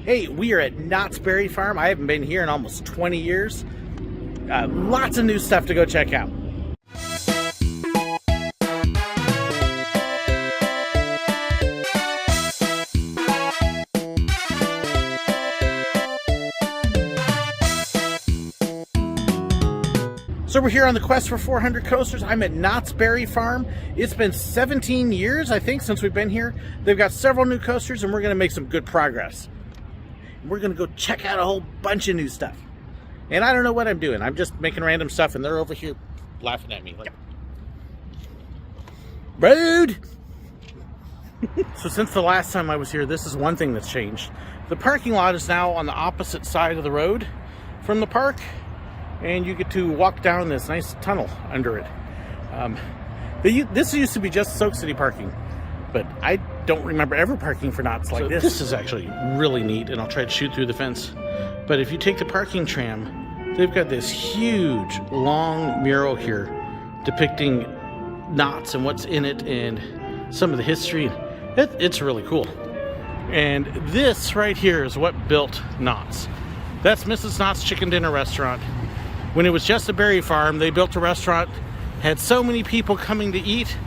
Hey, we are at Knott's Berry Farm. I haven't been here in almost 20 years. Lots of new stuff to go check out. So we're here on the quest for 400 coasters. I'm at Knott's Berry Farm. It's been 17 years, I think, since we've been here. They've got several new coasters, and we're going to make some good progress. We're going to go check out a whole bunch of new stuff. And I don't know what I'm doing. I'm just making random stuff, and they're over here laughing at me. Like, rude! So since the last time I was here, this is one thing that's changed. The parking lot is now on the opposite side of the road from the park. And you get to walk down this nice tunnel under it. This used to be just Soak City parking, but I don't remember ever parking for Knott's like this. This is actually really neat, and I'll try to shoot through the fence. But if you take the parking tram, they've got this huge, long mural here depicting Knott's and what's in it and some of the history. It's really cool. And this right here is what built Knott's. That's Mrs. Knott's Chicken Dinner Restaurant. When it was just a berry farm, they built a restaurant, had so many people coming to eat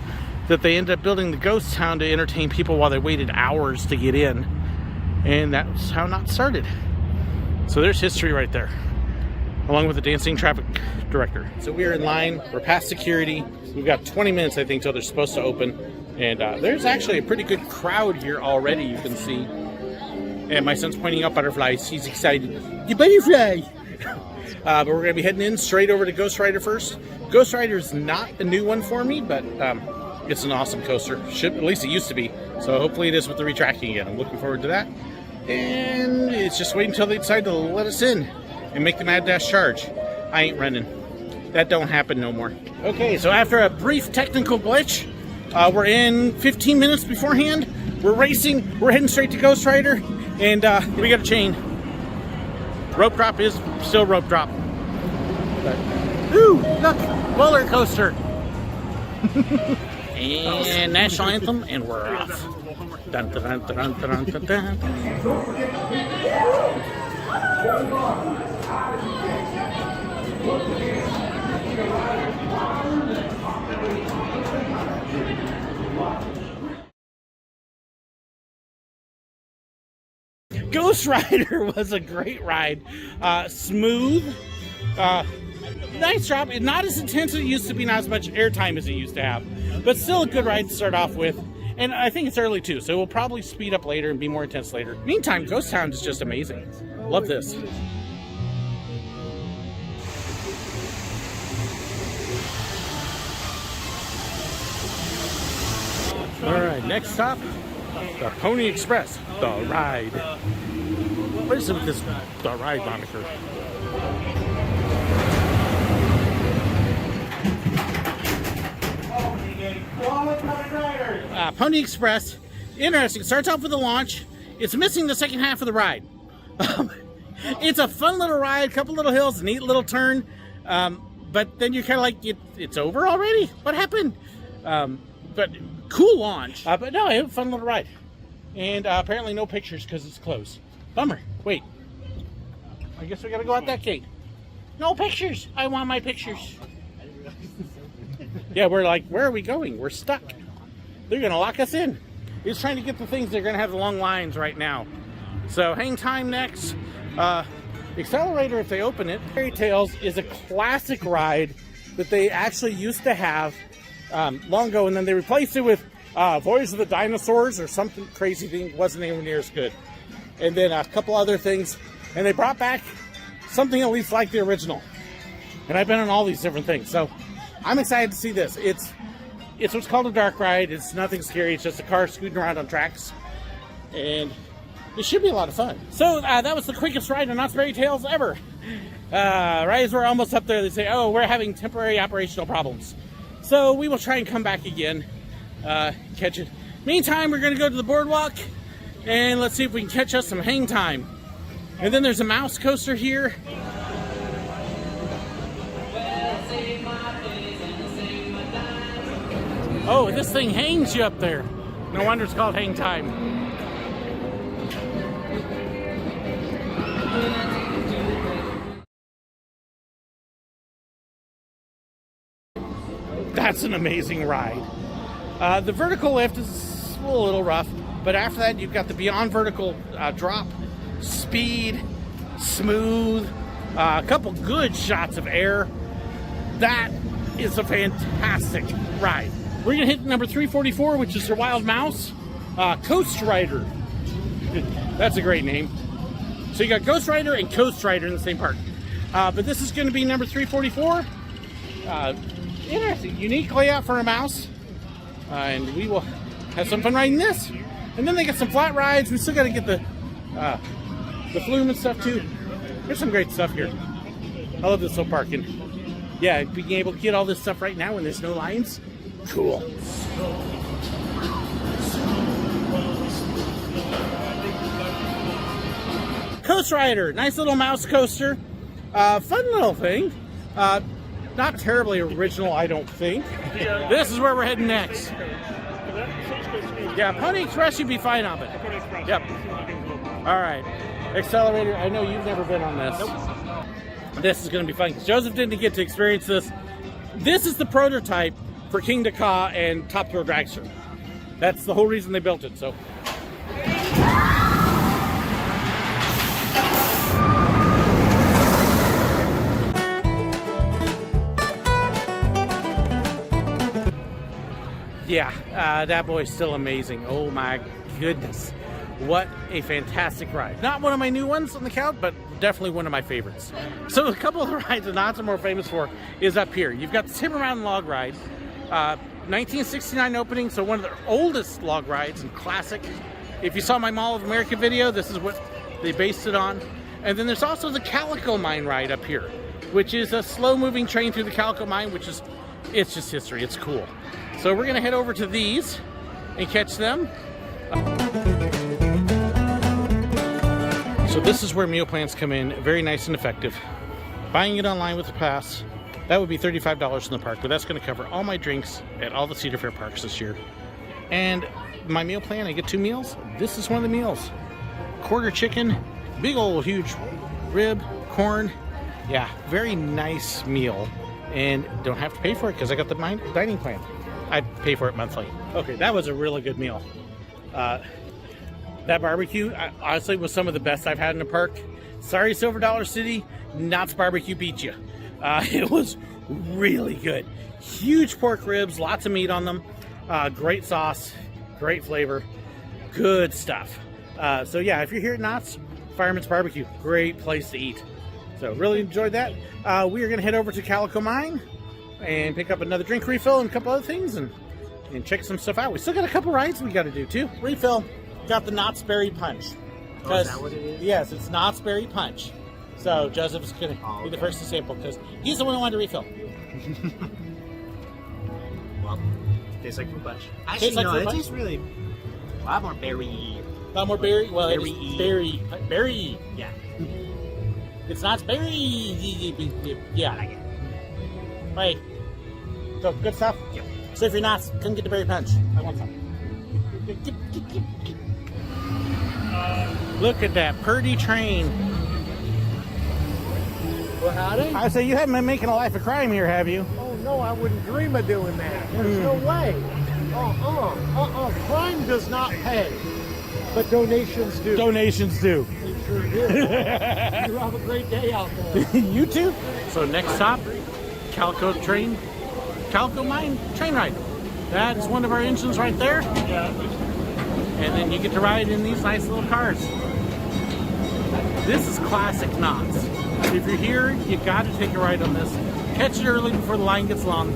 that they ended up building the ghost town to entertain people while they waited hours to get in. And that's how Knott started. So there's history right there, along with the dancing traffic director. So we're in line, we're past security. We've got 20 minutes, I think, till they're supposed to open. And there's actually a pretty good crowd here already, you can see. And my son's pointing out butterflies. He's excited. You butterfly! But we're going to be heading in straight over to Ghost Rider first. Ghost Rider is not a new one for me, but it's an awesome coaster. At least it used to be. So hopefully it is with the retracting again. I'm looking forward to that. And it's just waiting until they decide to let us in and make the mad dash charge. I ain't running. That don't happen no more. Okay, so after a brief technical glitch, we're in 15 minutes beforehand. We're racing. We're heading straight to Ghost Rider. And we got a chain. Rope drop is still rope drop. But, ooh, look, roller coaster. And national anthem, and we're off. Dun, dun, dun, dun, dun, dun, dun. Ghost Rider was a great ride. Smooth. Nice drop. Not as intense as it used to be, not as much airtime as it used to have. But still a good ride to start off with. And I think it's early too, so we'll probably speed up later and be more intense later. Meantime, Ghost Town is just amazing. Love this. Alright, next stop, the Pony Express, the ride. What is it with this the ride moniker? Pony Express, interesting. It starts off with a launch. It's missing the second half of the ride. It's a fun little ride, couple little hills, neat little turn. But then you're kind of like, it's over already? What happened? But cool launch. But no, it was a fun little ride. And apparently no pictures because it's closed. Bummer. Wait. I guess we gotta go out that gate. No pictures. I want my pictures. Yeah, we're like, where are we going? We're stuck. They're gonna lock us in. He's trying to get the things. They're gonna have the long lines right now. So hang time next. Accelerator if they open it. Fairy Tales is a classic ride that they actually used to have long ago, and then they replaced it with Voyage of the Dinosaurs or something crazy thing. Wasn't anywhere near as good. And then a couple other things, and they brought back something at least like the original. And I've been on all these different things, so I'm excited to see this. It's what's called a dark ride. It's nothing scary. It's just a car scooting around on tracks, and it should be a lot of fun. So that was the quickest ride on Knott's Berry Tales ever. Right as we're almost up there, they say, "Oh, we're having temporary operational problems." So we will try and come back again, catch it. Meantime, we're going to go to the boardwalk. And let's see if we can catch us some hang time. And then there's a mouse coaster here. Oh, this thing hangs you up there. No wonder it's called hang time. That's an amazing ride. The vertical lift is a little rough, but after that you've got the beyond vertical drop, speed, smooth, a couple good shots of air. That is a fantastic ride. We're gonna hit number 344, which is the Wild Mouse Coast Rider. That's a great name. So you got Ghost Rider and Coast Rider in the same park. But this is going to be number 344. Interesting, unique layout for a mouse. And we will have some fun riding this. And then they got some flat rides. We still got to get the flume and stuff too. There's some great stuff here. I love this whole park. And yeah, being able to get all this stuff right now when there's no lines, cool. Coast Rider, nice little mouse coaster. Fun little thing. Not terribly original, I don't think. This is where we're heading next. Yeah, Pony Express you'd be fine on it. Yep. All right. Accelerator, I know you've never been on this. Nope. This is going to be fun. Joseph didn't get to experience this. This is the prototype for King Ka and Top Thrill Dragster. That's the whole reason they built it, so. Yeah, that boy's still amazing. Oh my goodness. What a fantastic ride. Not one of my new ones on the count, but definitely one of my favorites. So a couple of the rides that Knott are more famous for is up here. You've got the Timber Mountain Log Ride. 1969 opening, so one of the oldest log rides and classic. If you saw my Mall of America video, this is what they based it on. And then there's also the Calico Mine ride up here, which is a slow-moving train through the Calico Mine, which is, it's just history. It's cool. So we're gonna head over to these and catch them. So this is where meal plans come in, very nice and effective. Buying it online with a pass, that would be $35 in the park, but that's gonna cover all my drinks at all the Cedar Fair parks this year. And my meal plan, I get 2 meals. This is one of the meals. Quarter chicken, big old huge rib, corn. Yeah, very nice meal. And don't have to pay for it because I got the dining plan. I pay for it monthly. Okay, that was a really good meal. That barbecue, honestly, was some of the best I've had in a park. Sorry, Silver Dollar City, Knott's Barbecue beat you. It was really good. Huge pork ribs, lots of meat on them. Great sauce, great flavor, good stuff. So yeah, if you're here at Knott's, Fireman's Barbecue, great place to eat. So really enjoyed that. We are gonna head over to Calico Mine and pick up another drink refill and a couple other things and check some stuff out. We still got a couple rides we gotta do too. Refill, got the Knott's Berry Punch. Oh, is that what it is? Yes, it's Knott's Berry Punch. So Joseph's gonna be the first to sample because he's the one who wanted to refill. Well, tastes like fruit punch. Actually, Tastes like no, fruit it punch? tastes really a lot more berry. A lot more berry? Well, Berry-y. it's berry. Yeah. It's Knott's Berry. Yeah. I like it. Right. So, good stuff? Yep. So if you're Knott's, come get the Berry Punch. I want some. Look at that purdy train. Well, howdy? I say you haven't been making a life of crime here, have you? Oh, no, I wouldn't dream of doing that. There's no way. Crime does not pay, but donations do. Donations do. They sure do. You have a great day out there. You too. So next stop, Calico Mine train ride. That is one of our engines right there. And then you get to ride in these nice little cars. This is classic Knott's. If you're here, you got to take a ride on this. Catch it early before the line gets long.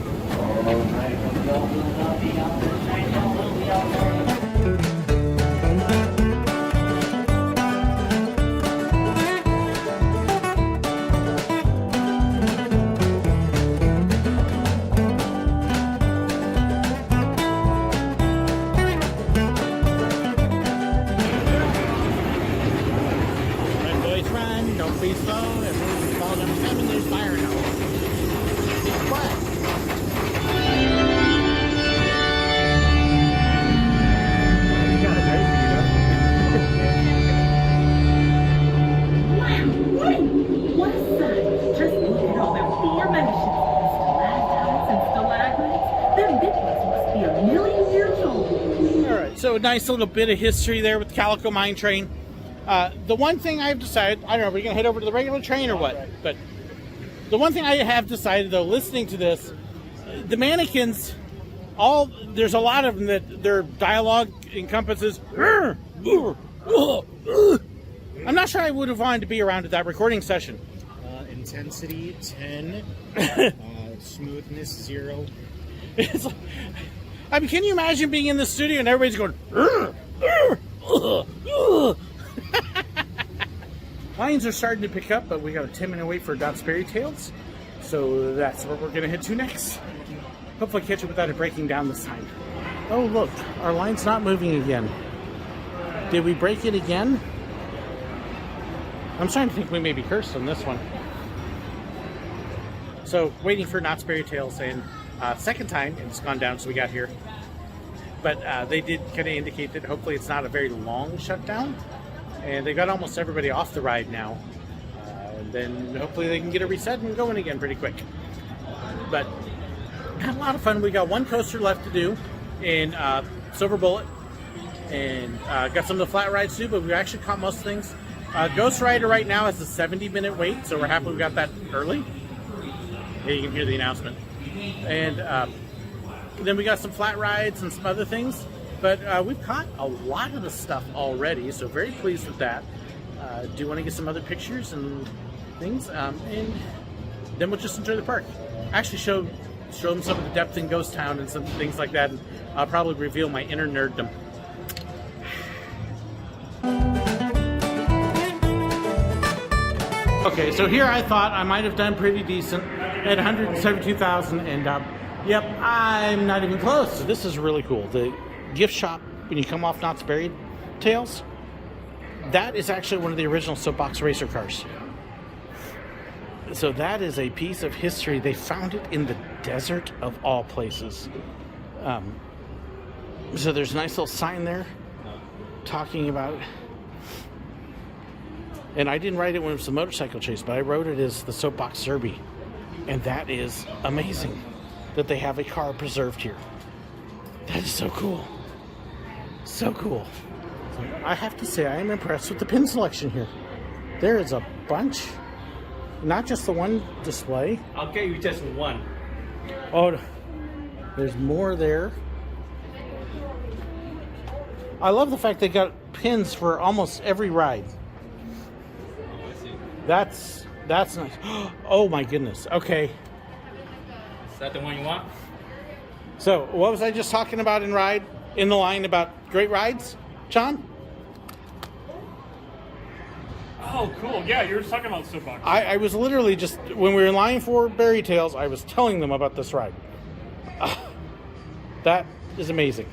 Run, boys, run. Don't be slow. Everyone's falling down the and there's fire now. Be quiet. You got a great Wow, what a sight. Just look at all them formations, stalactites and stalagmites. a nice little bit of history there with the Calico Mine train. The one thing I've decided, I don't know, are we going to head over to the regular train or what? Right. But the one thing I have decided, though, listening to this, the mannequins, there's a lot of them that their dialogue encompasses. I'm not sure I would have wanted to be around at that recording session. Intensity 10, smoothness 0. It's like, I mean, can you imagine being in the studio and everybody's going, Lines are starting to pick up, but we got a 10-minute wait for Knott's Berry Tales. So that's where we're going to head to next. Hopefully catch it without it breaking down this time. Oh, look, our line's not moving again. Did we break it again? I'm starting to think we may be cursed on this one. So, waiting for Knott's Berry Tales, and second time, and it's gone down, so we got here. But they did kind of indicate that hopefully it's not a very long shutdown. And they got almost everybody off the ride now. And then hopefully they can get it reset and going again pretty quick. But had a lot of fun. We got one coaster left to do in Silver Bullet. And got some of the flat rides too, but we actually caught most things. Ghost Rider right now has a 70-minute wait, so we're happy we got that early. Yeah, you can hear the announcement. And then we got some flat rides and some other things. But we've caught a lot of the stuff already, so very pleased with that. Do want to get some other pictures and things, and then we'll just enjoy the park. Actually show them some of the depth in Ghost Town and some things like that, and I'll probably reveal my inner nerddom. Okay, so here I thought I might have done pretty decent at 172,000, and yep, I'm not even close. So this is really cool. The gift shop when you come off Knott's Berry Tales, that is actually one of the original soapbox racer cars. So that is a piece of history. They found it in the desert of all places. So there's a nice little sign there talking about it. And I didn't write it when it was the motorcycle chase, but I wrote it as the soapbox derby. And that is amazing that they have a car preserved here. That is so cool. So cool. So I have to say, I am impressed with the pin selection here. There is a bunch. Not just the one display. I'll get you just one. Oh, there's more there. I love the fact they got pins for almost every ride. That's nice. Oh my goodness. Okay. Is that the one you want? So, what was I just talking about in the line about great rides, John? Oh, cool. Yeah, you were talking about soapbox. I was literally just, when we were in line for Berry Tales, I was telling them about this ride. That is amazing.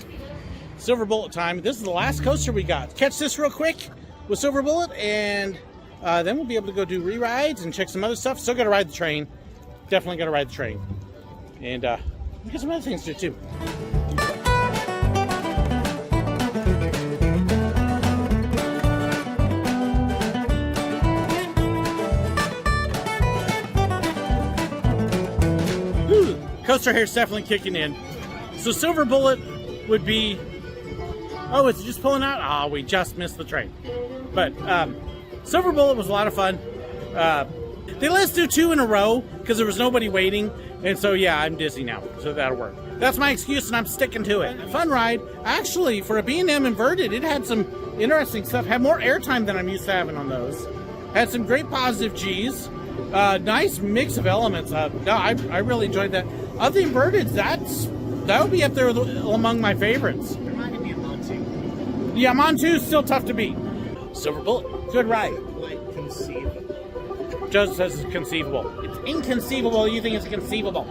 Silver Bullet time. This is the last coaster we got. Catch this real quick with Silver Bullet, and then we'll be able to go do re-rides and check some other stuff. Still got to ride the train. Definitely got to ride the train. And we got some other things to do, too. Coaster hair's definitely kicking in. So Silver Bullet would be... Oh, is it just pulling out? Oh, we just missed the train. But Silver Bullet was a lot of fun. They let us do 2 in a row because there was nobody waiting. And so, yeah, I'm dizzy now. So that'll work. That's my excuse, and I'm sticking to it. Fun ride. Actually, for a B&M inverted, it had some interesting stuff. Had more airtime than I'm used to having on those. Had some great positive G's. Nice mix of elements. No, I really enjoyed that. Of the inverteds, that would be up there among my favorites. Reminded me of Monty. Yeah, Montu's still tough to beat. Silver Bullet, good ride. Like conceivable. Joseph says it's conceivable. It's inconceivable. You think it's conceivable.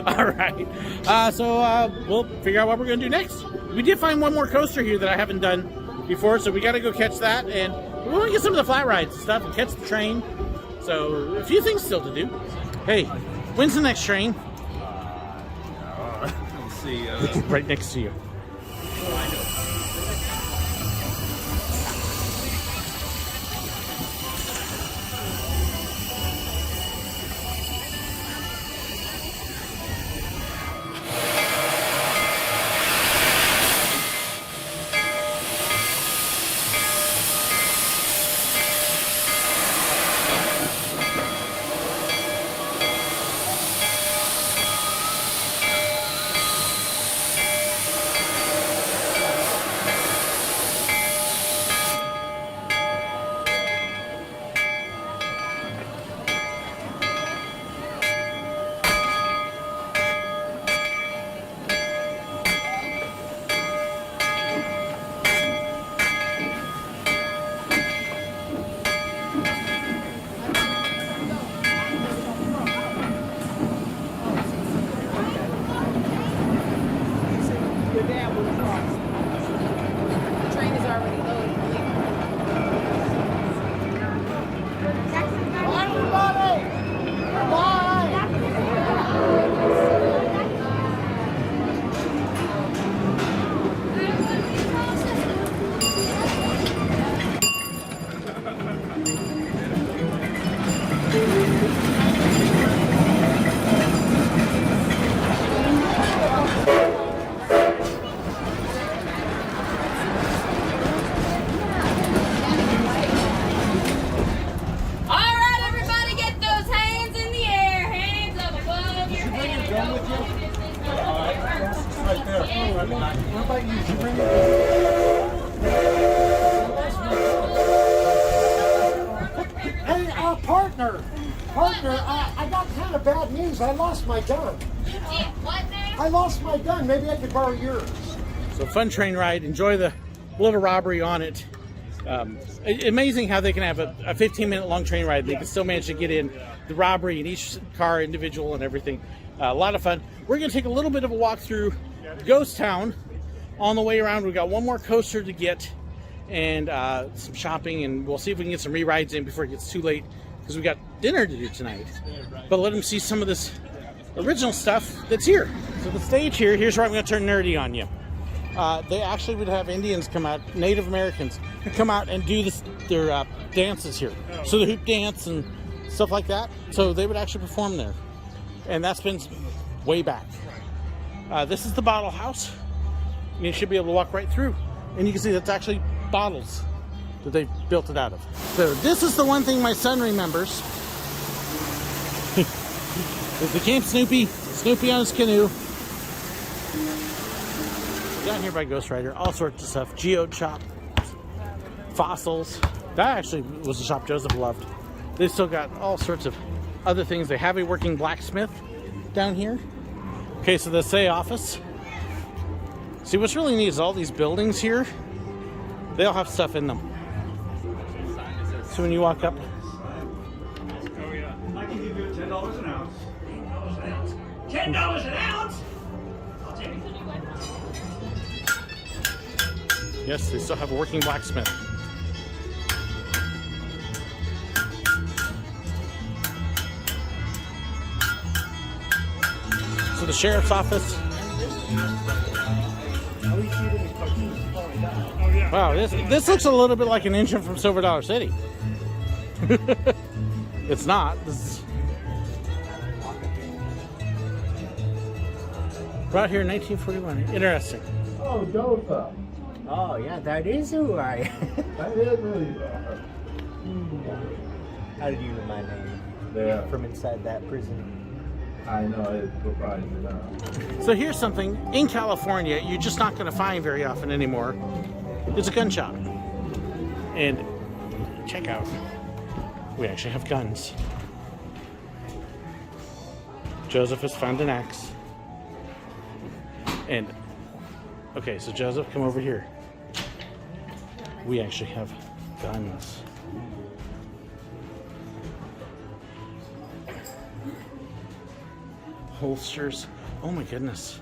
All right. So we'll figure out what we're going to do next. We did find one more coaster here that I haven't done before, so we got to go catch that. And we want to get some of the flat rides and stuff and catch the train. So a few things still to do. Hey, when's the next train? Let's see. Right next to you. Partner, I got kind of bad news. I lost my gun. You did what now? I lost my gun. Maybe I could borrow yours. So fun train ride. Enjoy the little robbery on it. Amazing how they can have a 15-minute long train ride. They can still manage to get in the robbery in each car individual and everything. A lot of fun. We're going to take a little bit of a walk through Ghost Town on the way around. We've got one more coaster to get and some shopping, and we'll see if we can get some re-rides in before it gets too late because we got dinner to do tonight. But let them see some of this original stuff that's here. So the stage here's where I'm going to turn nerdy on you. They actually would have Indians come out, Native Americans, come out and do their dances here. So the hoop dance and stuff like that. So they would actually perform there. And that's been way back. This is the bottle house. And you should be able to walk right through. And you can see that's actually bottles that they built it out of. So this is the one thing my son remembers. Is the Camp Snoopy on his canoe. Down here by Ghost Rider, all sorts of stuff. Geode shop, fossils. That actually was a shop Joseph loved. They still got all sorts of other things. They have a working blacksmith down here. Okay, so the Say office. See, what's really neat is all these buildings here, they all have stuff in them. So when you walk up, I can give you $10 an ounce. $10 an ounce? I'll take it. yes, they still have a working blacksmith. So the sheriff's office. Wow, this looks a little bit like an engine from Silver Dollar City. It's not. Right here in 1941. Interesting. Oh, Joseph. Oh, yeah, that is who I am. That is who you are. How did you know my name? Yeah, From inside that prison. I know it's surprising now. So here's something in California you're just not going to find very often anymore. It's a gun shop. And check out, we actually have guns. Joseph has found an axe. And, okay, so Joseph, come over here. We actually have guns. Holsters. Oh my goodness.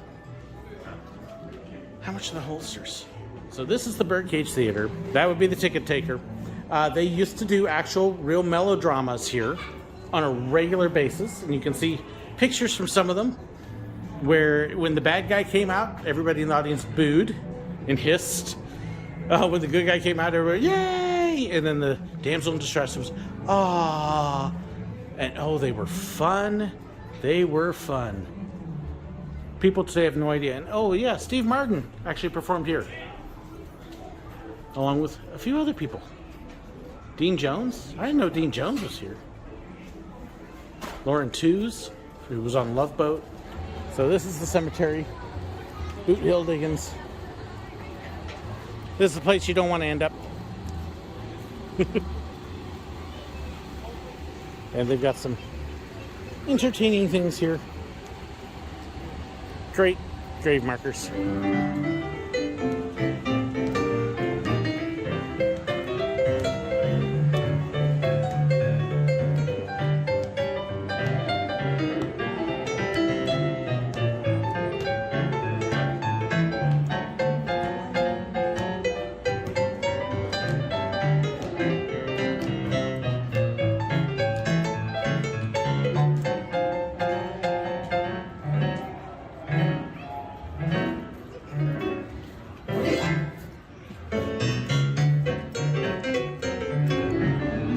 How much are the holsters? So this is the Birdcage Theater. That would be the ticket taker. They used to do actual real melodramas here on a regular basis. And you can see pictures from some of them where when the bad guy came out, everybody in the audience booed and hissed. When the good guy came out, everybody, yay! And then the damsel in distress was, ah. And oh, they were fun. They were fun. People today have no idea. And oh yeah, Steve Martin actually performed here. Along with a few other people. Dean Jones? I didn't know Dean Jones was here. Lauren Tews, who was on Love Boat. So this is the cemetery. Boot Hill Diggins. This is the place you don't want to end up. And they've got some entertaining things here. Great grave markers.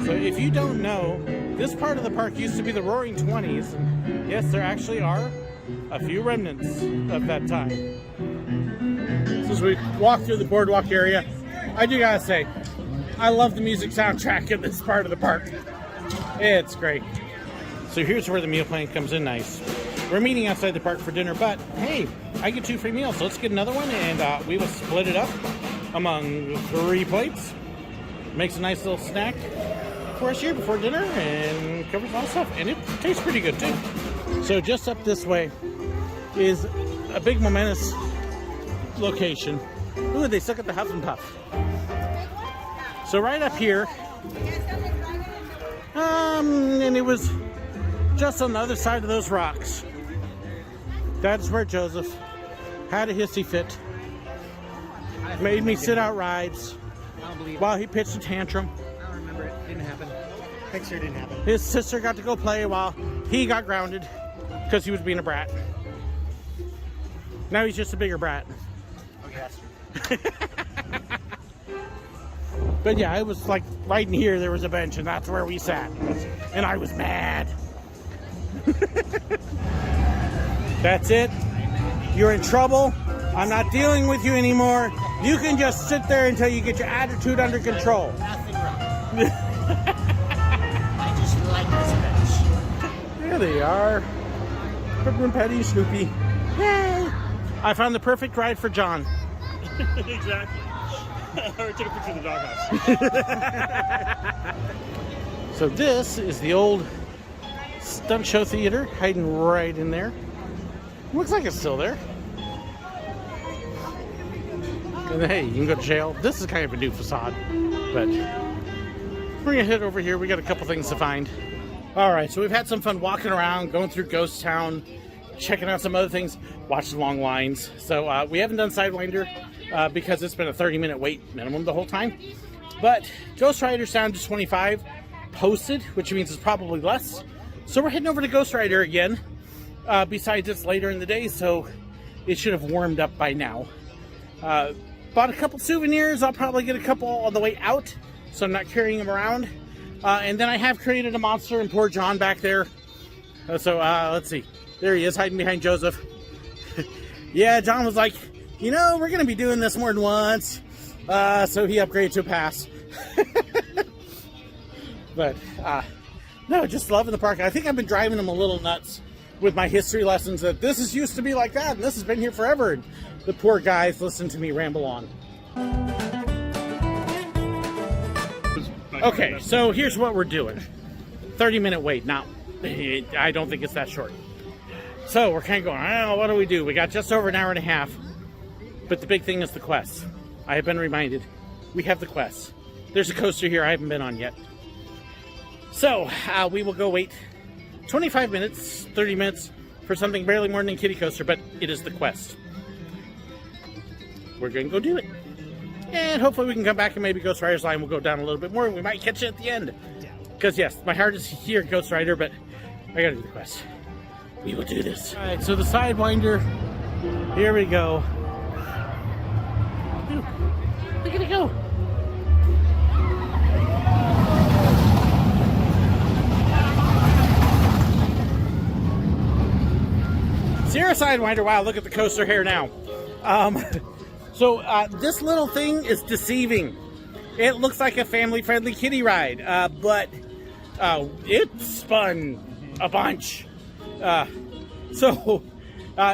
If you don't know, this part of the park used to be the Roaring 20s. And yes, there actually are a few remnants of that time. So as we walk through the boardwalk area, I do gotta say, I love the music soundtrack in this part of the park. It's great. So here's where the meal plan comes in nice. We're meeting outside the park for dinner, but hey, I get 2 free meals, so let's get another one and we will split it up among 3 plates. Makes a nice little snack. for us here before dinner and covers a lot of stuff. And it tastes pretty good too. So just up this way is a big momentous location. Ooh, they suck at the Huff and Puff. So right up here, and it was just on the other side of those rocks. That's where Joseph had a hissy fit. Made me sit out rides while he pitched a tantrum. I don't remember it. Didn't happen. Picture didn't happen. His sister got to go play while he got grounded because he was being a brat. Now he's just a bigger brat. Oh, yes. But yeah, it was like right in here there was a bench and that's where we sat. And I was mad. That's it. You're in trouble. I'm not dealing with you anymore. You can just sit there until you get your attitude under control. Nothing wrong. I just like this bench. There they are. Pepper and Patty and Snoopy. Yay! I found the perfect ride for John. Exactly. I already took a picture of the doghouse. So this is the old stunt show theater, hiding right in there. Looks like it's still there. And hey, you can go to jail. This is kind of a new facade, but we're gonna head over here. We got a couple things to find. All right, so we've had some fun walking around, going through Ghost Town, checking out some other things, watching long lines. So we haven't done Sidewinder because it's been a 30-minute wait minimum the whole time. But Ghost Rider's down to 25 posted, which means it's probably less. So we're heading over to Ghost Rider again. Besides, it's later in the day, so it should have warmed up by now. Bought a couple souvenirs. I'll probably get a couple on the way out, so I'm not carrying them around. And then I have created a monster and poor John back there. So let's see. There he is, hiding behind Joseph. Yeah, John was like, you know, we're going to be doing this more than once. So he upgraded to a pass. But, no, just loving the park. I think I've been driving him a little nuts with my history lessons that this is used to be like that, and this has been here forever. And the poor guys listen to me ramble on. Okay, so here's what we're doing. 30-minute wait. Now, I don't think it's that short. So we're kind of going, I don't know, what do we do? We got just over an hour and a half. But the big thing is the quest. I have been reminded. We have the quest. There's a coaster here I haven't been on yet. So we will go wait 25 minutes, 30 minutes for something barely more than a kiddie coaster, but it is the quest. We're going to go do it. And hopefully we can come back and maybe Ghost Rider's line will go down a little bit more and we might catch it at the end. Because yes, my heart is here, Ghost Rider, but I gotta do the quest. We will do this. Alright, so the Sidewinder, here we go. Ooh, look at it go. Sierra Sidewinder, wow, look at the coaster here now. So this little thing is deceiving. It looks like a family-friendly kiddie ride, but it spun a bunch. So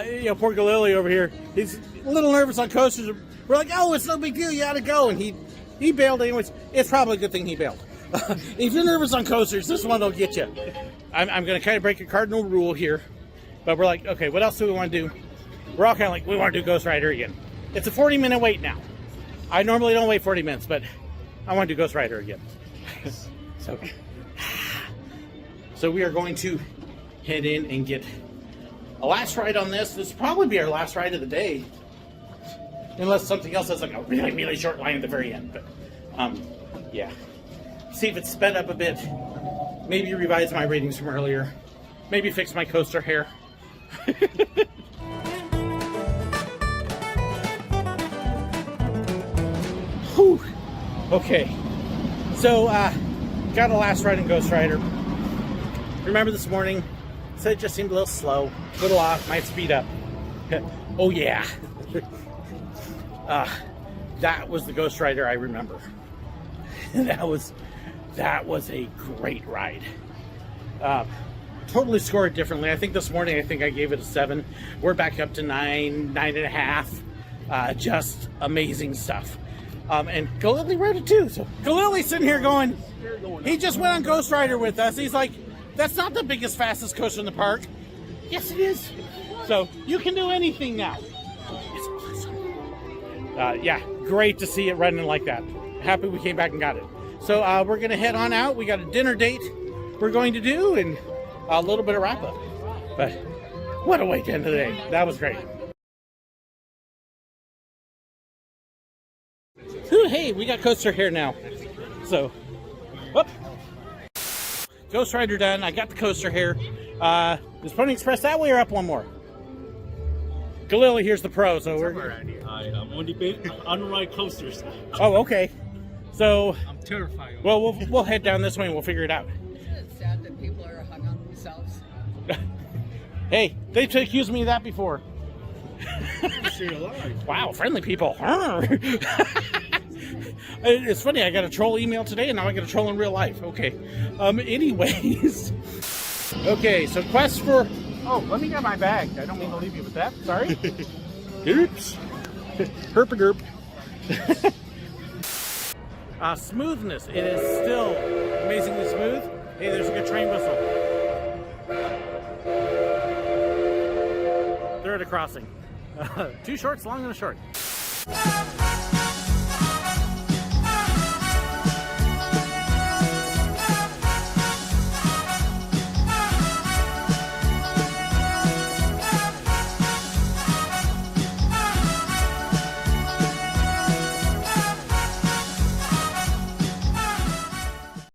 you know, poor Galileo over here, he's a little nervous on coasters. We're like, oh, it's no big deal, you gotta go. And he bailed anyways. It's probably a good thing he bailed. If you're nervous on coasters, this one will get you. I'm gonna kind of break a cardinal rule here, but we're like, okay, what else do we want to do? We're all kind of like, we want to do Ghost Rider again. It's a 40-minute wait now. I normally don't wait 40 minutes, but I want to do Ghost Rider again. So we are going to head in and get a last ride on this. This will probably be our last ride of the day. Unless something else has like a really, really short line at the very end. But, yeah. See if it's sped up a bit. Maybe revise my ratings from earlier. Maybe fix my coaster hair. Whew. Okay. So, got a last ride in Ghost Rider. Remember this morning, said it just seemed a little slow, a little off, might speed up. Oh yeah. That was the Ghost Rider I remember. that was a great ride. Totally scored differently. I think this morning, I gave it a 7. We're back up to 9.5. Just amazing stuff. And Galileo rode it too. So Galileo's sitting here going, He just went on Ghost Rider with us. He's like, that's not the biggest, fastest coaster in the park. Yes, it is. So you can do anything now. It's awesome. Yeah, great to see it running like that. Happy we came back and got it. So we're going to head on out. We got a dinner date we're going to do and a little bit of wrap up. But what a way to end the day. That was great. Ooh, hey, we got coaster here now. So, whoop. Ghost Rider done. I got the coaster here. Is Pony Express that way or up one more? Galili, here's the pro. So we're. I'm only big unride coasters. Oh, okay. So. I'm terrified. Well, we'll head down this way and we'll figure it out. Isn't it sad that people are hung on themselves? Hey, they've accused me of that before. Stay alive. Wow, friendly people. It's funny, I got a troll email today and now I got a troll in real life. Okay. Anyways. Okay, so quest for... Oh, let me get my bag. I don't mean to leave you with that. Sorry. Oops. Herp-a-derp. Smoothness. It is still amazingly smooth. Hey, there's a good train whistle. They're at a crossing. 2 shorts, long and a short.